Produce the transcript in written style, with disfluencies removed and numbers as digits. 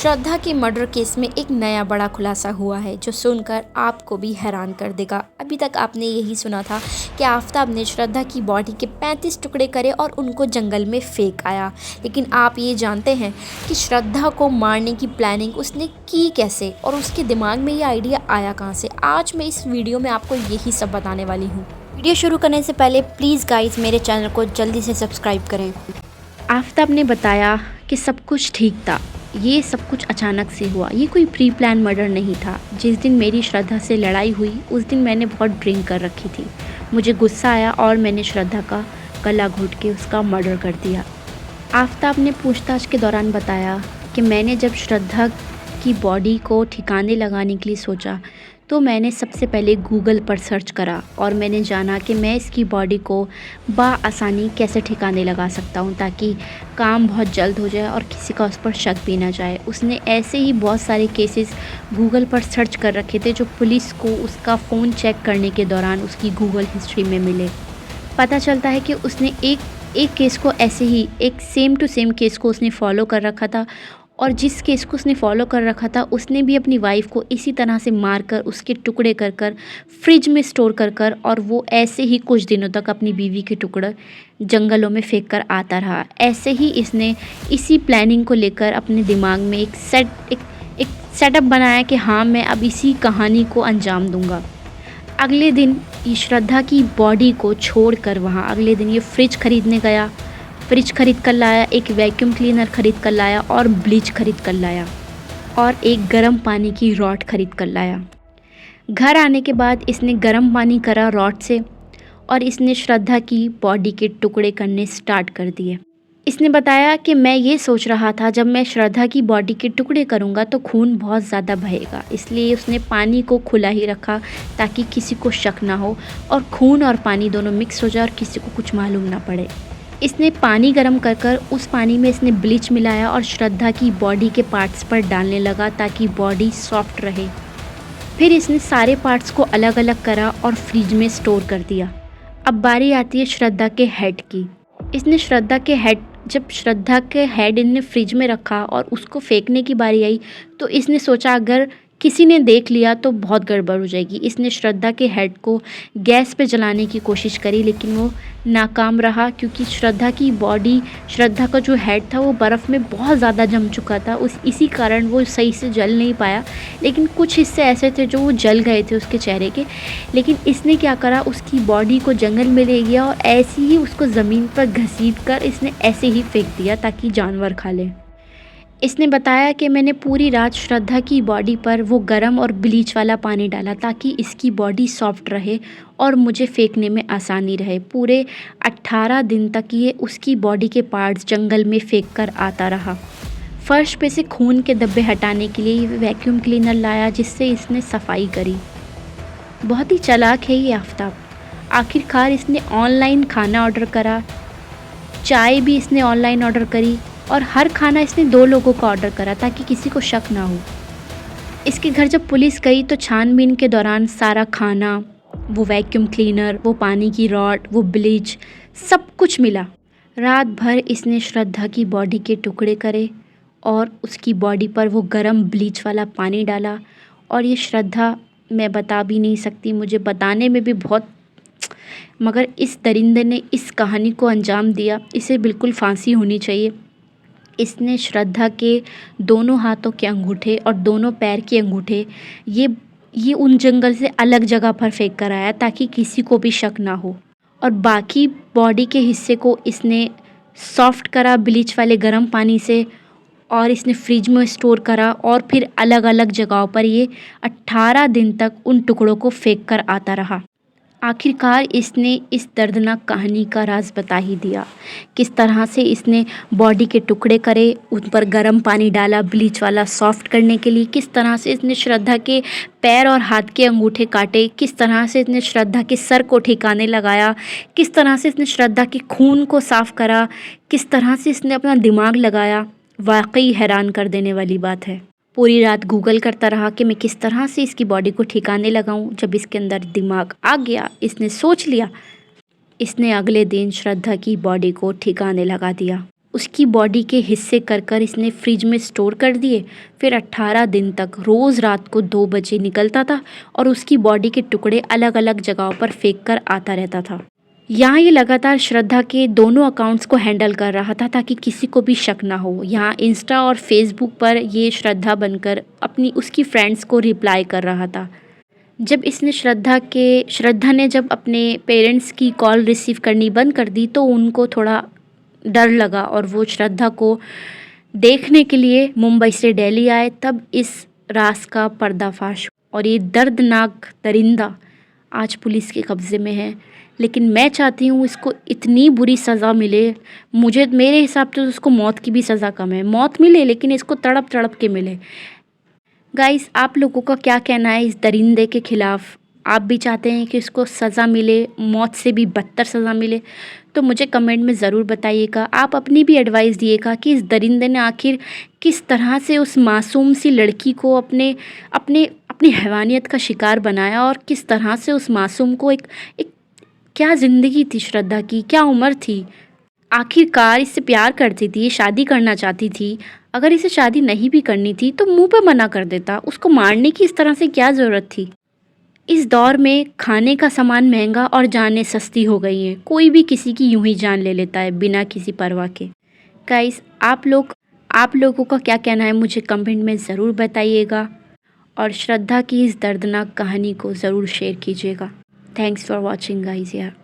श्रद्धा के murder case में एक नया बड़ा खुलासा हुआ है जो सुनकर आपको भी हैरान कर देगा। अभी तक आपने यही सुना था कि आफताब ने श्रद्धा की बॉडी के 35 टुकड़े करे और उनको जंगल में फेंक आया, लेकिन आप ये जानते हैं कि श्रद्धा को मारने की प्लानिंग उसने की कैसे और उसके दिमाग में ये आइडिया आया कहाँ से। आज मैं इस वीडियो में आपको यही सब बताने वाली हूँ। वीडियो शुरू करने से पहले प्लीज़ गाइज मेरे चैनल को जल्दी से सब्सक्राइब करें। आफताब ने बताया कि सब कुछ ठीक था, ये सब कुछ अचानक से हुआ, ये कोई प्री प्लान मर्डर नहीं था। जिस दिन मेरी श्रद्धा से लड़ाई हुई उस दिन मैंने बहुत ड्रिंक कर रखी थी। मुझे गुस्सा आया और मैंने श्रद्धा का गला घोंट के उसका मर्डर कर दिया। आफताब ने पूछताछ के दौरान बताया कि मैंने जब श्रद्धा की बॉडी को ठिकाने लगाने के लिए सोचा तो मैंने सबसे पहले गूगल पर सर्च करा और मैंने जाना कि मैं इसकी बॉडी को बआसानी कैसे ठिकाने लगा सकता हूँ ताकि काम बहुत जल्द हो जाए और किसी का उस पर शक भी ना जाए। उसने ऐसे ही बहुत सारे केसेस गूगल पर सर्च कर रखे थे जो पुलिस को उसका फ़ोन चेक करने के दौरान उसकी गूगल हिस्ट्री में मिले। पता चलता है कि उसने एक केस को ऐसे ही एक सेम टू सेम केस को उसने फॉलो कर रखा था और जिस केस को उसने फॉलो कर रखा था उसने भी अपनी वाइफ को इसी तरह से मारकर उसके टुकड़े कर कर फ्रिज में स्टोर कर कर और वो ऐसे ही कुछ दिनों तक अपनी बीवी के टुकड़े जंगलों में फेंक कर आता रहा। ऐसे ही इसने इसी प्लानिंग को लेकर अपने दिमाग में एक सेटअप बनाया कि हाँ मैं अब इसी कहानी को अंजाम दूंगा। अगले दिन ये श्रद्धा की बॉडी को छोड़कर वहाँ अगले दिन ये फ्रिज खरीदने गया। फ्रिज खरीद कर लाया, एक वैक्यूम क्लीनर खरीद कर लाया और ब्लीच खरीद कर लाया और एक गर्म पानी की रॉड खरीद कर लाया। घर आने के बाद इसने गर्म पानी करा रॉड से और इसने श्रद्धा की बॉडी के टुकड़े करने स्टार्ट कर दिए। इसने बताया कि मैं ये सोच रहा था जब मैं श्रद्धा की बॉडी के टुकड़े करूँगा तो खून बहुत ज़्यादा बहेगा, इसलिए उसने पानी को खुला ही रखा ताकि किसी को शक ना हो और खून और पानी दोनों मिक्स हो जाए और किसी को कुछ मालूम ना पड़े। इसने पानी गर्म कर कर उस पानी में इसने ब्लीच मिलाया और श्रद्धा की बॉडी के पार्ट्स पर डालने लगा ताकि बॉडी सॉफ्ट रहे। फिर इसने सारे पार्ट्स को अलग अलग करा और फ्रिज में स्टोर कर दिया। अब बारी आती है श्रद्धा के हेड की। इसने जब श्रद्धा के हेड इनने फ्रिज में रखा और उसको फेंकने की बारी आई तो इसने सोचा अगर किसी ने देख लिया तो बहुत गड़बड़ हो जाएगी। इसने श्रद्धा के हेड को गैस पे जलाने की कोशिश करी लेकिन वो नाकाम रहा क्योंकि श्रद्धा का जो हेड था वो बर्फ़ में बहुत ज़्यादा जम चुका था। इसी कारण वो सही से जल नहीं पाया, लेकिन कुछ हिस्से ऐसे थे जो वो जल गए थे उसके चेहरे के। लेकिन इसने क्या करा, उसकी बॉडी को जंगल में ले गया और ऐसे ही उसको ज़मीन पर घसीट कर इसने ऐसे ही फेंक दिया ताकि जानवर खा लें। इसने बताया कि मैंने पूरी रात श्रद्धा की बॉडी पर वो गर्म और ब्लीच वाला पानी डाला ताकि इसकी बॉडी सॉफ्ट रहे और मुझे फेंकने में आसानी रहे। पूरे 18 दिन तक ये उसकी बॉडी के पार्ट्स जंगल में फेंक कर आता रहा। फर्श पे से खून के धब्बे हटाने के लिए वैक्यूम क्लीनर लाया जिससे इसने सफाई करी। बहुत ही चालाक है ये आफताब। आखिरकार इसने ऑनलाइन खाना ऑर्डर करा, चाय भी इसने ऑनलाइन ऑर्डर करी और हर खाना इसने 2 लोगों का ऑर्डर करा ताकि किसी को शक ना हो। इसके घर जब पुलिस गई तो छानबीन के दौरान सारा खाना, वो वैक्यूम क्लीनर, वो पानी की रॉड, वो ब्लीच, सब कुछ मिला। रात भर इसने श्रद्धा की बॉडी के टुकड़े करे और उसकी बॉडी पर वो गर्म ब्लीच वाला पानी डाला और ये श्रद्धा मैं बता भी नहीं सकती, मुझे बताने में भी बहुत, मगर इस दरिंदे ने इस कहानी को अंजाम दिया। इसे बिल्कुल फांसी होनी चाहिए। इसने श्रद्धा के दोनों हाथों के अंगूठे और दोनों पैर के अंगूठे ये उन जंगल से अलग जगह पर फेंक कर आया ताकि किसी को भी शक ना हो और बाकी बॉडी के हिस्से को इसने सॉफ्ट करा ब्लीच वाले गर्म पानी से और इसने फ्रिज में स्टोर करा और फिर अलग अलग जगहों पर ये 18 दिन तक उन टुकड़ों को फेंक कर आता रहा। आखिरकार इसने इस दर्दनाक कहानी का राज बता ही दिया। किस तरह से इसने बॉडी के टुकड़े करे, उन पर गर्म पानी डाला ब्लीच वाला सॉफ्ट करने के लिए, किस तरह से इसने श्रद्धा के पैर और हाथ के अंगूठे काटे, किस तरह से इसने श्रद्धा के सर को ठिकाने लगाया, किस तरह से इसने श्रद्धा के खून को साफ़ करा, किस तरह से इसने अपना दिमाग लगाया। वाकई हैरान कर देने वाली बात है। पूरी रात गूगल करता रहा कि मैं किस तरह से इसकी बॉडी को ठिकाने लगाऊं। जब इसके अंदर दिमाग आ गया, इसने सोच लिया, इसने अगले दिन श्रद्धा की बॉडी को ठिकाने लगा दिया। उसकी बॉडी के हिस्से कर कर इसने फ्रिज में स्टोर कर दिए। फिर 18 दिन तक रोज़ रात को 2 बजे निकलता था और उसकी बॉडी के टुकड़े अलग अलग जगहों पर फेंक कर आता रहता था। यहाँ ये लगातार श्रद्धा के दोनों अकाउंट्स को हैंडल कर रहा था ताकि किसी को भी शक ना हो। यहाँ इंस्टा और फेसबुक पर ये श्रद्धा बनकर अपनी उसकी फ्रेंड्स को रिप्लाई कर रहा था। जब इसने श्रद्धा ने जब अपने पेरेंट्स की कॉल रिसीव करनी बंद कर दी तो उनको थोड़ा डर लगा और वो श्रद्धा को देखने के लिए मुंबई से दिल्ली आए। तब इस राज का पर्दाफाश और ये दर्दनाक दरिंदा आज पुलिस के कब्ज़े में है। लेकिन मैं चाहती हूँ इसको इतनी बुरी सज़ा मिले, मेरे हिसाब से तो उसको मौत की भी सज़ा कम है। मौत मिले लेकिन इसको तड़प तड़प के मिले। गाइस, आप लोगों का क्या कहना है इस दरिंदे के ख़िलाफ़? आप भी चाहते हैं कि इसको सज़ा मिले, मौत से भी बदतर सज़ा मिले? तो मुझे कमेंट में ज़रूर बताइएगा। आप अपनी भी एडवाइस दिएगा कि इस दरिंदे ने आखिर किस तरह से उस मासूम सी लड़की को अपने अपने अपनी हैवानियत का शिकार बनाया और किस तरह से उस मासूम को एक क्या ज़िंदगी थी श्रद्धा की, क्या उम्र थी। आखिरकार इससे प्यार करती थी, शादी करना चाहती थी। अगर इसे शादी नहीं भी करनी थी तो मुंह पे मना कर देता। उसको मारने की इस तरह से क्या ज़रूरत थी? इस दौर में खाने का सामान महंगा और जानें सस्ती हो गई हैं। कोई भी किसी की यूं ही जान ले लेता है बिना किसी परवाह के। गाइस, आप लोगों का क्या कहना है मुझे कमेंट में ज़रूर बताइएगा और श्रद्धा की इस दर्दनाक कहानी को ज़रूर शेयर कीजिएगा। थैंक्स फॉर वॉचिंग गाइस यार।